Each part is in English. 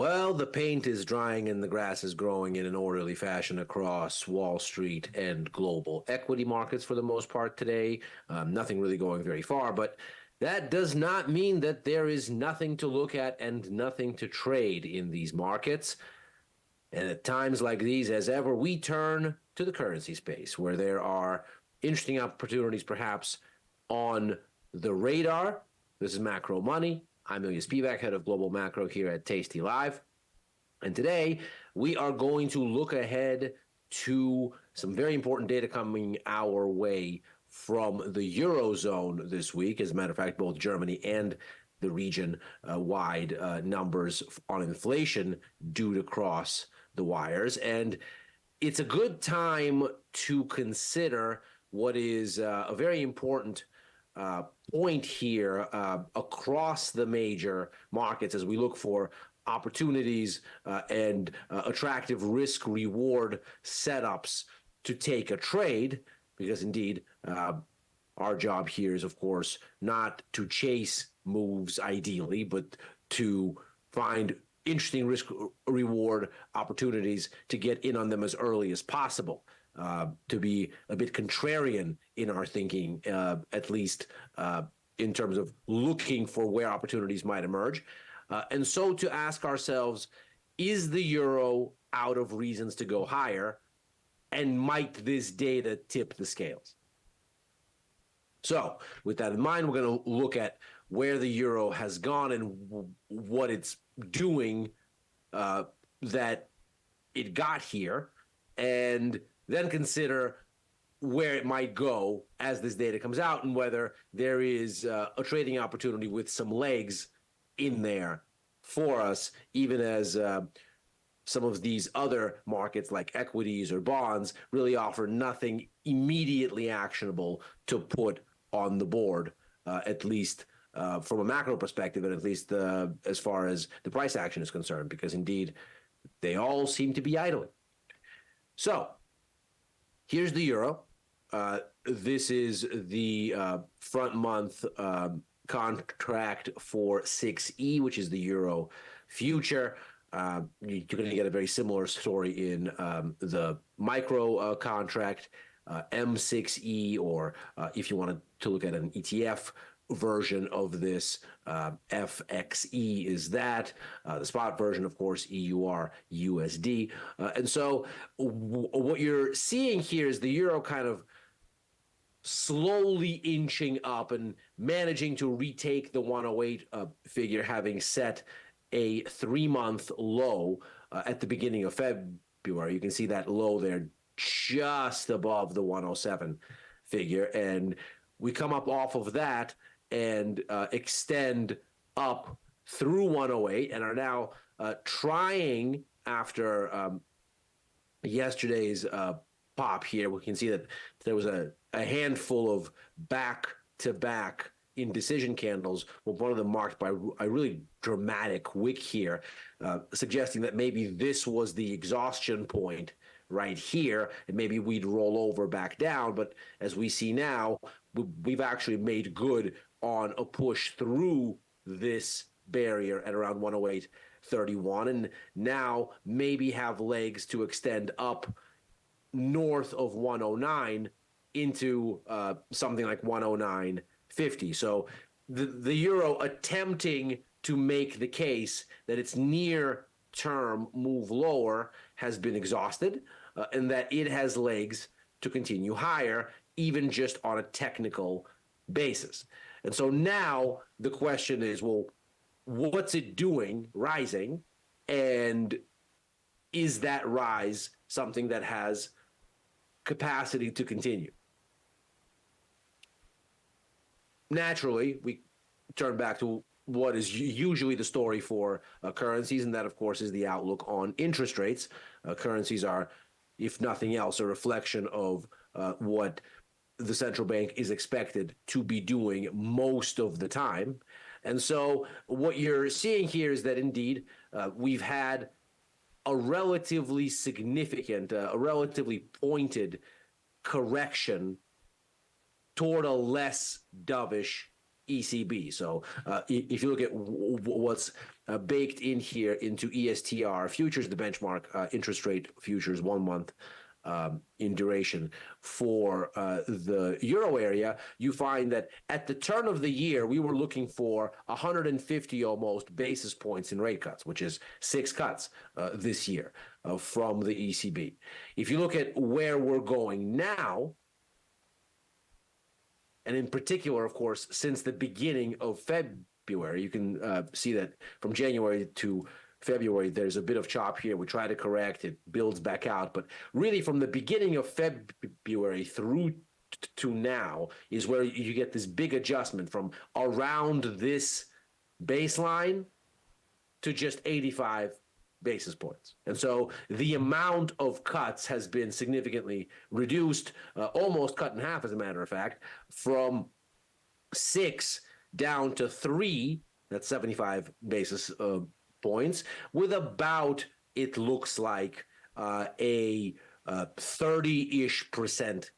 Well, the paint is drying and the grass is growing in an orderly fashion across Wall Street and global equity markets for the most part today. Nothing really going very far, but that does not mean that there is nothing to look at and nothing to trade in these markets. And at times like these, as ever, we turn to the currency space where there are interesting opportunities perhaps on the radar. This is Macro Money. I'm Ilya Spivak, head of Global Macro here at tastylive. And today we are going to look ahead to some very important data coming our way from the Eurozone this week. As a matter of fact, both Germany and the region-wide numbers on inflation due to cross the wires. And it's a good time to consider what is a very important point here across the major markets as we look for opportunities and attractive risk-reward setups to take a trade, because indeed our job here is, of course, not to chase moves ideally, but to find interesting risk-reward opportunities to get in on them as early as possible. To be a bit contrarian in our thinking, at least in terms of looking for where opportunities might emerge. And so to ask ourselves, is the euro out of reasons to go higher? And might this data tip the scales? So with that in mind, we're going to look at where the euro has gone and what it's doing that it got here, and then consider where it might go as this data comes out and whether there is a trading opportunity with some legs in there for us, even as some of these other markets like equities or bonds really offer nothing immediately actionable to put on the board, at least from a macro perspective, and at least as far as the price action is concerned, because indeed they all seem to be idling. So here's the euro. This is the front month contract for 6E, which is the euro future. You're going to get a very similar story in the micro contract, M6E, or if you wanted to look at an ETF version of this, FXE is that. The spot version, of course, EURUSD. And so what you're seeing here is the euro kind of slowly inching up and managing to retake the 108 figure, having set a 3-month low at the beginning of February. You can see that low there just above the 107 figure. And we come up off of that and extend up through 108 and are now trying, after yesterday's pop here, we can see that there was a handful of back-to-back indecision candles, with one of them marked by a really dramatic wick here, suggesting that maybe this was the exhaustion point right here, and maybe we'd roll over back down. But as we see now, we've actually made good on a push through this barrier at around 108.31, and now maybe have legs to extend up north of 109 into something like 109.50. So the euro attempting to make the case that its near-term move lower has been exhausted, and that it has legs to continue higher, even just on a technical basis. And so now the question is, well, what's it doing rising? And is that rise something that has capacity to continue? Naturally, we turn back to what is usually the story for currencies, and that, of course, is the outlook on interest rates. Currencies are, if nothing else, a reflection of what the central bank is expected to be doing most of the time. And so what you're seeing here is that indeed we've had a relatively significant, a relatively pointed correction toward a less dovish ECB. So if you look at what's baked in here into ESTR futures, the benchmark interest rate futures 1 month in duration for the euro area, you find that at the turn of the year, we were looking for 150 almost basis points in rate cuts, which is 6 cuts this year from the ECB. If you look at where we're going now, and in particular, of course, since the beginning of February, you can see that from January to February, there's a bit of chop here. We try to correct, it builds back out. But really from the beginning of February through to now is where you get this big adjustment from around this baseline to just 85 basis points. And so the amount of cuts has been significantly reduced, almost cut in half, as a matter of fact, from 6 down to 3, that's 75 basis points, with about, it looks like, a 30-ish%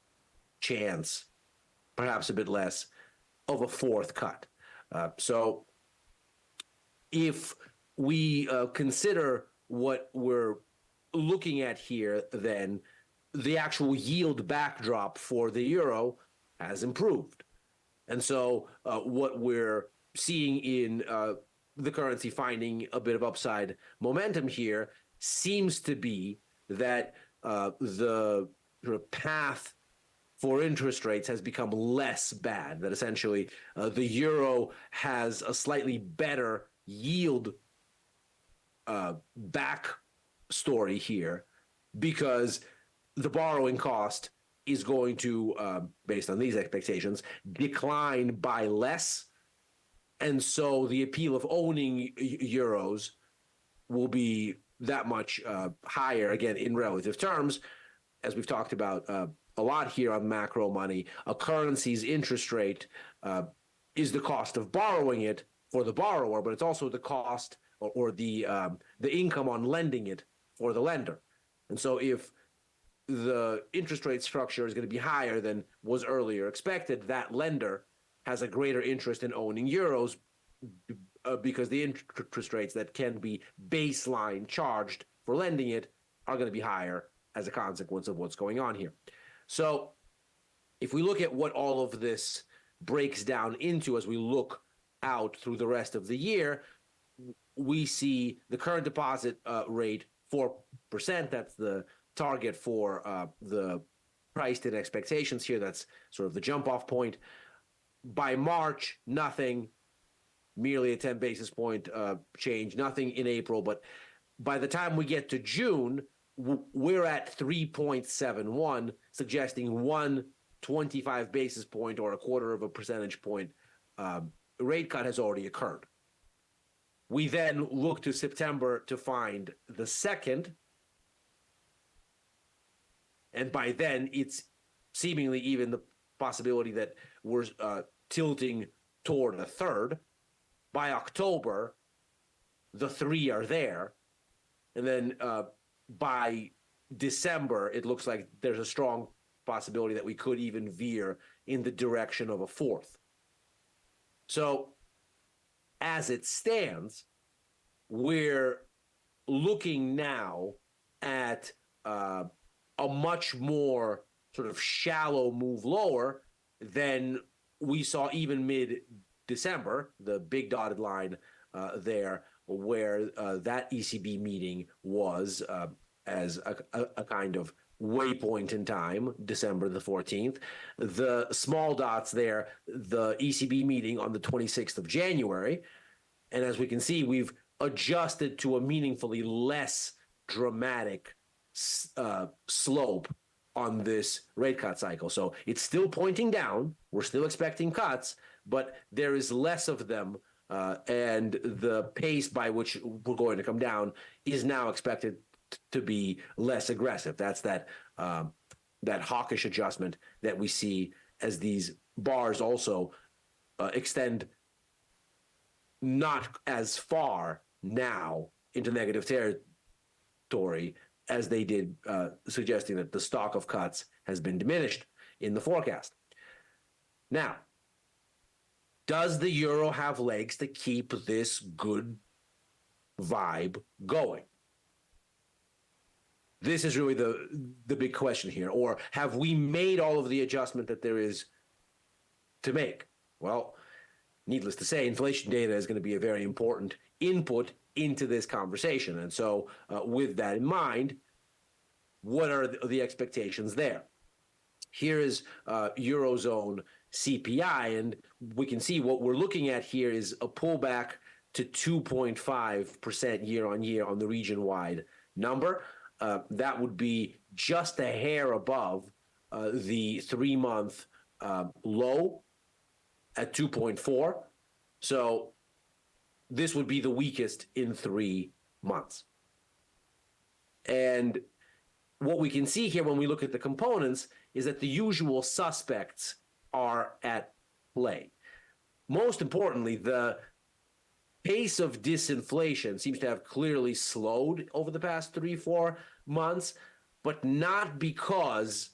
chance, perhaps a bit less, of a 4th cut. So if we consider what we're looking at here, then the actual yield backdrop for the euro has improved. And so what we're seeing in the currency finding a bit of upside momentum here seems to be that the sort of path for interest rates has become less bad, that essentially the euro has a slightly better yield back story here, because the borrowing cost is going to, based on these expectations, decline by less. And so the appeal of owning euros will be that much higher, again, in relative terms. As we've talked about a lot here on Macro Money, a currency's interest rate is the cost of borrowing it for the borrower, but it's also the cost or the income on lending it for the lender. And so if the interest rate structure is going to be higher than was earlier expected, that lender has a greater interest in owning euros because the interest rates that can be baseline charged for lending it are going to be higher as a consequence of what's going on here. So if we look at what all of this breaks down into as we look out through the rest of the year, we see the current deposit rate 4%. That's the target for the priced in expectations here. That's sort of the jump off point. By March, nothing, merely a 10 basis point change, nothing in April. But by the time we get to June, we're at 3.71, suggesting 125 basis point or a quarter of a percentage point rate cut has already occurred. We then look to September to find the second. And by then, it's seemingly even the possibility that we're tilting toward a third. By October, the 3 are there. And then by December, it looks like there's a strong possibility that we could even veer in the direction of a 4th. So as it stands, we're looking now at a much more sort of shallow move lower than we saw even mid-December, the big dotted line there, where that ECB meeting was as a kind of waypoint in time, December the 14th. The small dots there, the ECB meeting on the 26th of January. And as we can see, we've adjusted to a meaningfully less dramatic slope on this rate cut cycle. So it's still pointing down. We're still expecting cuts, but there is less of them. And the pace by which we're going to come down is now expected to be less aggressive. That's that hawkish adjustment that we see as these bars also extend not as far now into negative territory as they did, suggesting that the stock of cuts has been diminished in the forecast. Now, Does the euro have legs to keep this good vibe going? This is really the big question here. Or have we made all of the adjustment that there is to make? Well, needless to say, inflation data is going to be a very important input into this conversation. And so with that in mind, what are the expectations there? Here is Eurozone CPI, and we can see what we're looking at here is a pullback to 2.5% year on year on the region-wide number. That would be just a hair above the 3-month low at 2.4. So this would be the weakest in 3 months. And what we can see here when we look at the components is that the usual suspects are at play. Most importantly, the pace of disinflation seems to have clearly slowed over the past 3-4 months, but not because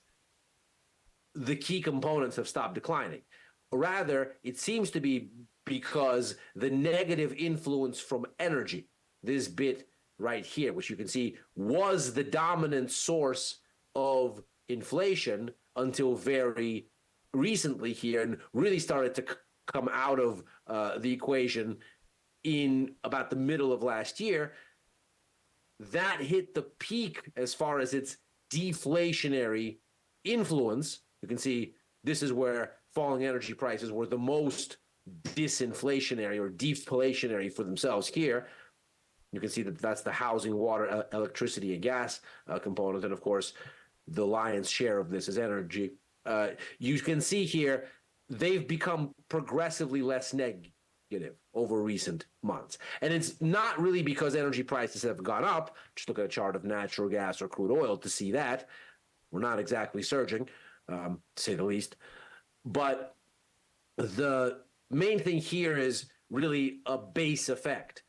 the key components have stopped declining. Rather, it seems to be because the negative influence from energy, this bit right here, which you can see was the dominant source of inflation until very recently here, and really started to come out of the equation in about the middle of last year. That hit the peak as far as its deflationary influence. You can see this is where falling energy prices were the most disinflationary or deflationary for themselves here. You can see that that's the housing, water, electricity, and gas component. And of course, the lion's share of this is energy. You can see here, they've become progressively less negative over recent months. And it's not really because energy prices have gone up. Just look at a chart of natural gas or crude oil to see that. We're not exactly surging, to say the least. But the main thing here is really a base effect.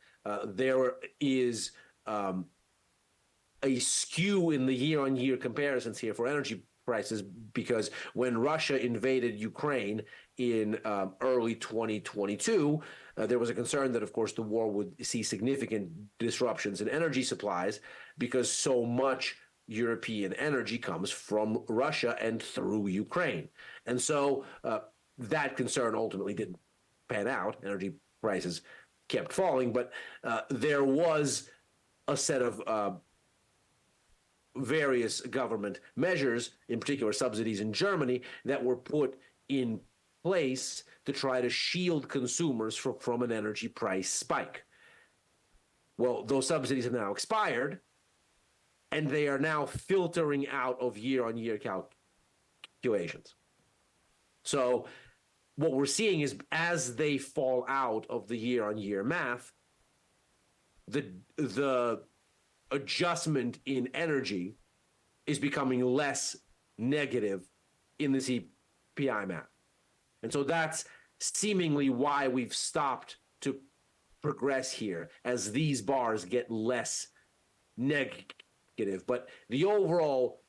There is a skew in the year-on-year comparisons here for energy prices, because when Russia invaded Ukraine in early 2022, there was a concern that, of course, the war would see significant disruptions in energy supplies because so much European energy comes from Russia and through Ukraine. And so that concern ultimately didn't pan out. Energy prices kept falling, but there was a set of various government measures, in particular subsidies in Germany, that were put in place to try to shield consumers from an energy price spike. Well, those subsidies have now expired, and they are now filtering out of year-on-year calculations. So what we're seeing is as they fall out of the year-on-year math, the adjustment in energy is becoming less negative in the CPI math. And so that's seemingly why we've stopped to progress here as these bars get less negative. But the overall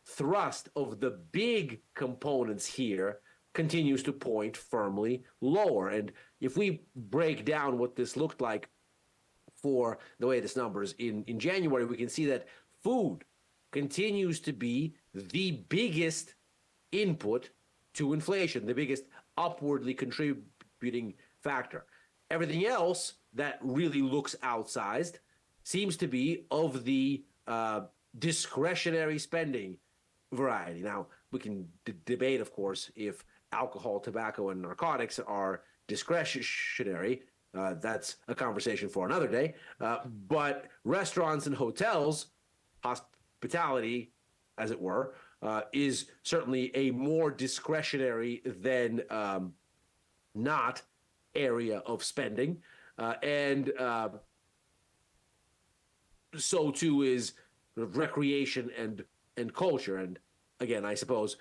thrust of the big components here continues to point firmly lower. And if we break down what this looked like for the latest numbers in January, we can see that food continues to be the biggest input to inflation, the biggest upwardly contributing factor. Everything else that really looks outsized seems to be of the discretionary spending variety. Now, we can debate, of course, if alcohol, tobacco, and narcotics are discretionary. That's a conversation for another day. But restaurants and hotels, hospitality, as it were, is certainly a more discretionary than not area of spending. And so too is recreation and culture. And again, I suppose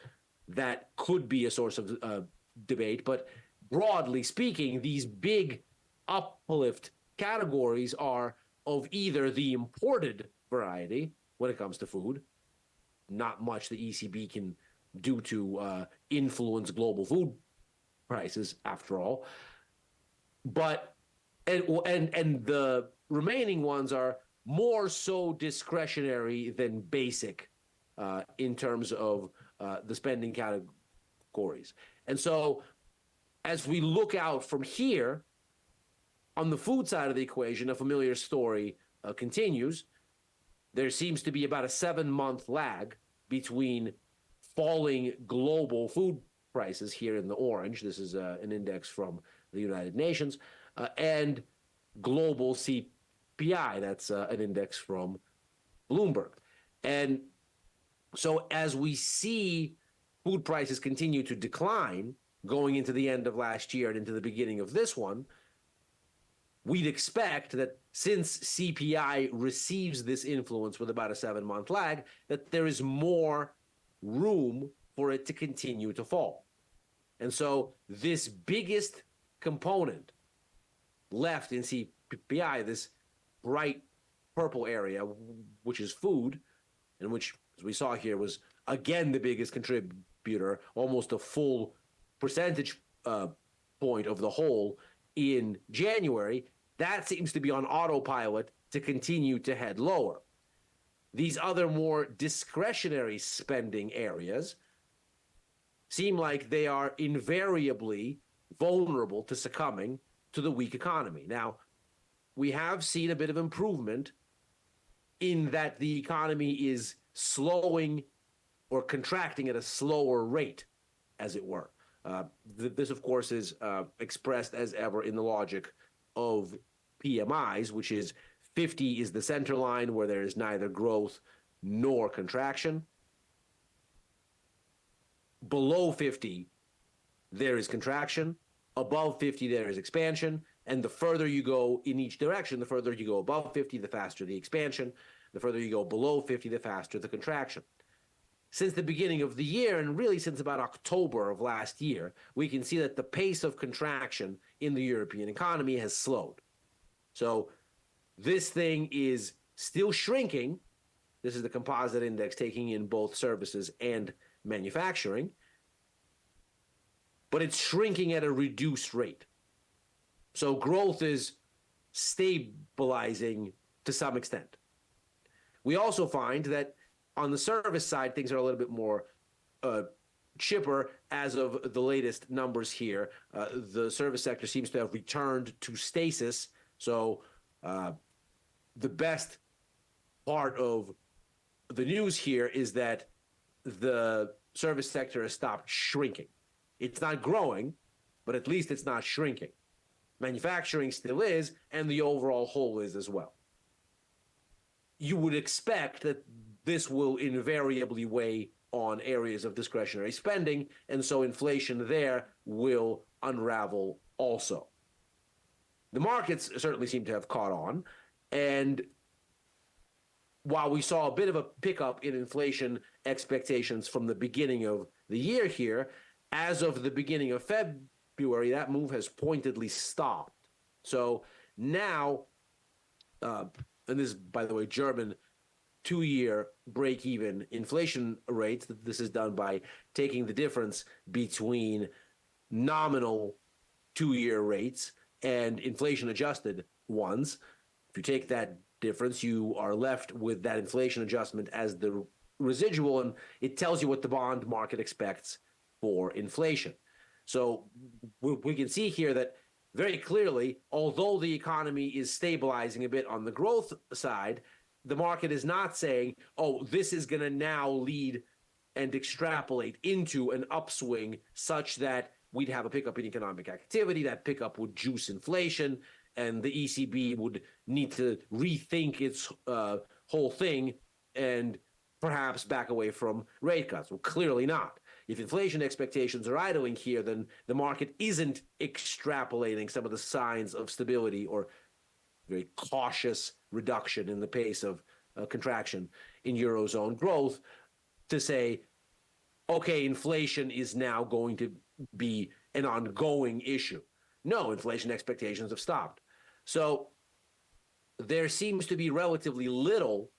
that could be a source of debate. But broadly speaking, these big uplift categories are of either the imported variety when it comes to food, not much the ECB can do to influence global food prices, after all, but and the remaining ones are more so discretionary than basic in terms of the spending categories. And so as we look out from here, on the food side of the equation, a familiar story continues. There seems to be about a 7-month lag between falling global food prices here in the orange. This is an index from the United Nations, and global CPI. That's an index from Bloomberg. And so as we see food prices continue to decline going into the end of last year and into the beginning of this one, we'd expect that since CPI receives this influence with about a 7-month lag, that there is more room for it to continue to fall. And so this biggest component left in CPI, this bright purple area, which is food, and which, as we saw here, was again the biggest contributor, almost a full percentage point of the whole in January, that seems to be on autopilot to continue to head lower. These other more discretionary spending areas seem like they are invariably vulnerable to succumbing to the weak economy. Now, we have seen a bit of improvement in that the economy is slowing or contracting at a slower rate, as it were. This, of course, is expressed as ever in the logic of PMIs, which is 50 is the center line where there is neither growth nor contraction. Below 50, there is contraction. Above 50, there is expansion. And the further you go in each direction, the further you go above 50, the faster the expansion. The further you go below 50, the faster the contraction. Since the beginning of the year, and really since about October of last year, we can see that the pace of contraction in the European economy has slowed. So this thing is still shrinking. This is the composite index taking in both services and manufacturing, but it's shrinking at a reduced rate. So growth is stabilizing to some extent. We also find that on the service side, things are a little bit more chipper as of the latest numbers here. The service sector seems to have returned to stasis. So the best part of the news here is that the service sector has stopped shrinking. It's not growing, but at least it's not shrinking. Manufacturing still is, and the overall whole is as well. You would expect that this will invariably weigh on areas of discretionary spending, and so inflation there will unravel also. The markets certainly seem to have caught on, and while we saw a bit of a pickup in inflation expectations from the beginning of the year here, as of the beginning of February, that move has pointedly stopped. So now, and this is, by the way, German 2-year break-even inflation rates. This is done by taking the difference between nominal 2-year rates and inflation-adjusted ones. If you take that difference, you are left with that inflation adjustment as the residual, and it tells you what the bond market expects for inflation. So we can see here that very clearly, although the economy is stabilizing a bit on the growth side, the market is not saying, oh, this is going to now lead and extrapolate into an upswing such that we'd have a pickup in economic activity. That pickup would juice inflation, and the ECB would need to rethink its whole thing and perhaps back away from rate cuts. Well, clearly not. If inflation expectations are idling here, then the market isn't extrapolating some of the signs of stability or very cautious reduction in the pace of contraction in Eurozone growth to say, okay, inflation is now going to be an ongoing issue. No, inflation expectations have stopped. So there seems to be relatively little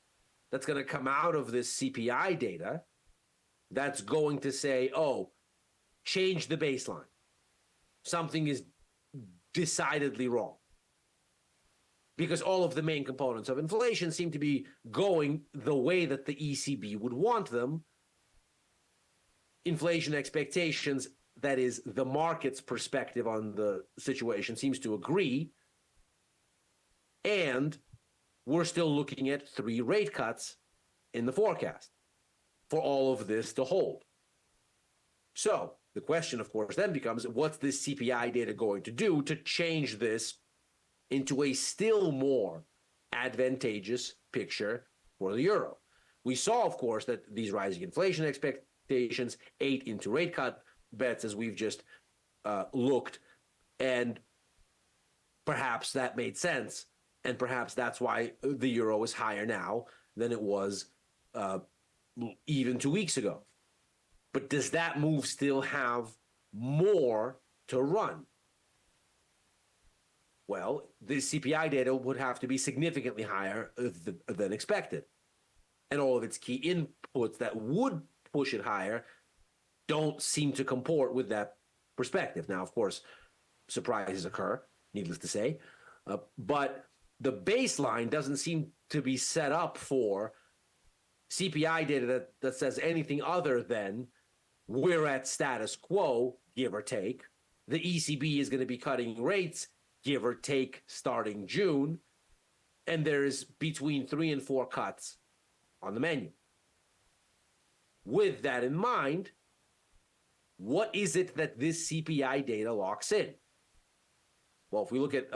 that's going to come out of this CPI data that's going to say, oh, change the baseline. Something is decidedly wrong. Because all of the main components of inflation seem to be going the way that the ECB would want them. Inflation expectations, that is, the market's perspective on the situation, seems to agree. And we're still looking at 3 rate cuts in the forecast for all of this to hold. So the question, of course, then becomes, what's this CPI data going to do to change this into a still more advantageous picture for the euro? We saw, of course, that these rising inflation expectations ate into rate cut bets, as we've just looked, and perhaps that made sense, and perhaps that's why the euro is higher now than it was even 2 weeks ago. But does that move still have more to run? Well, the CPI data would have to be significantly higher than expected. And all of its key inputs that would push it higher don't seem to comport with that perspective. Now, of course, surprises occur, needless to say. But the baseline doesn't seem to be set up for CPI data that says anything other than we're at status quo, give or take. The ECB is going to be cutting rates, give or take, starting June. And there's between 3 and 4 cuts on the menu. With that in mind, what is it that this CPI data locks in? Well, if we look at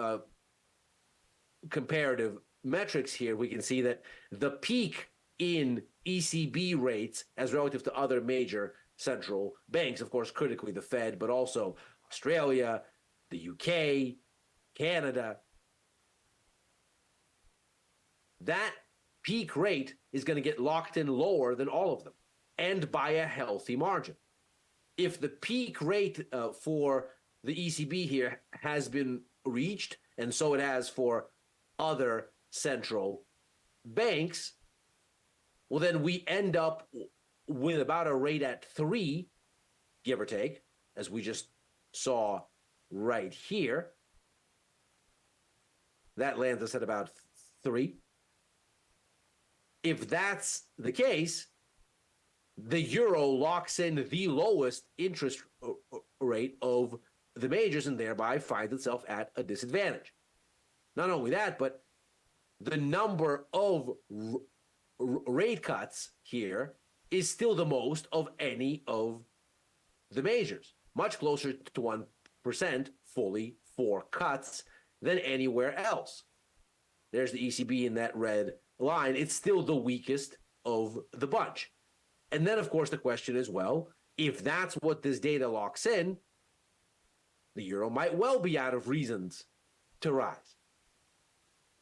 comparative metrics here, we can see that the peak in ECB rates as relative to other major central banks, of course, critically the Fed, but also Australia, the UK, Canada, that peak rate is going to get locked in lower than all of them, and by a healthy margin. If the peak rate for the ECB here has been reached, and so it has for other central banks, well, then we end up with about a rate at 3, give or take, as we just saw right here. That lands us at about 3. If that's the case, the euro locks in the lowest interest rate of the majors and thereby finds itself at a disadvantage. Not only that, but the number of rate cuts here is still the most of any of the majors, much closer to 1%, fully 4 cuts, than anywhere else. There's the ECB in that red line. It's still the weakest of the bunch. And then, of course, the question is, well, if that's what this data locks in, the euro might well be out of reasons to rise,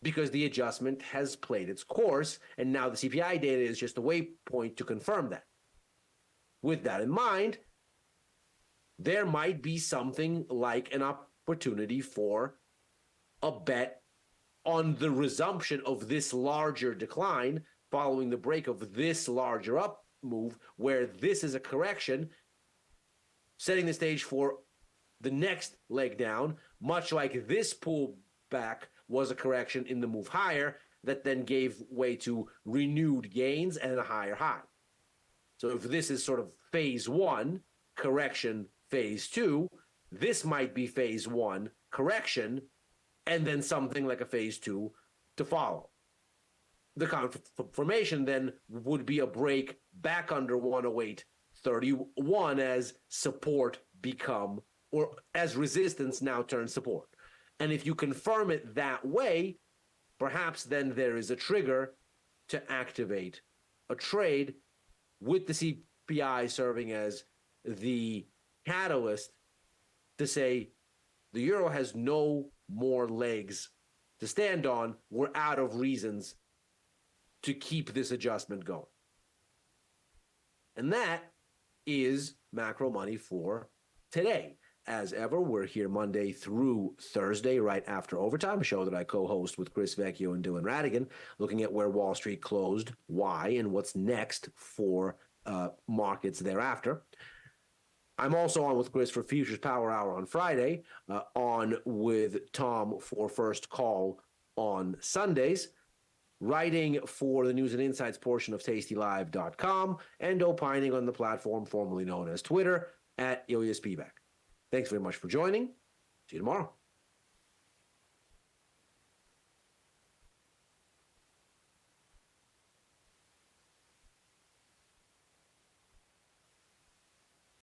because the adjustment has played its course, and now the CPI data is just a waypoint to confirm that. With that in mind, there might be something like an opportunity for a bet on the resumption of this larger decline following the break of this larger up move, where this is a correction, setting the stage for the next leg down, much like this pullback was a correction in the move higher that then gave way to renewed gains and a higher high. So if this is sort of phase 1, correction, phase 2, this might be phase 1, correction, and then something like a phase 2 to follow. The confirmation then would be a break back under 108.31 as support become, or as resistance now turns support. And if you confirm it that way, perhaps then there is a trigger to activate a trade, with the CPI serving as the catalyst to say the euro has no more legs to stand on. We're out of reasons to keep this adjustment going. And that is macro money for today. As ever, we're here Monday through Thursday, right after overtime, a show that I co-host with Chris Vecchio and Dylan Radigan, looking at where Wall Street closed, why, and what's next for markets thereafter. I'm also on with Chris for Futures Power Hour on Friday, on with Tom for First Call on Sundays, writing for the News and Insights portion of tastylive.com, and opining on the platform formerly known as Twitter at IlyaSpivak. Thanks very much for joining. See you tomorrow.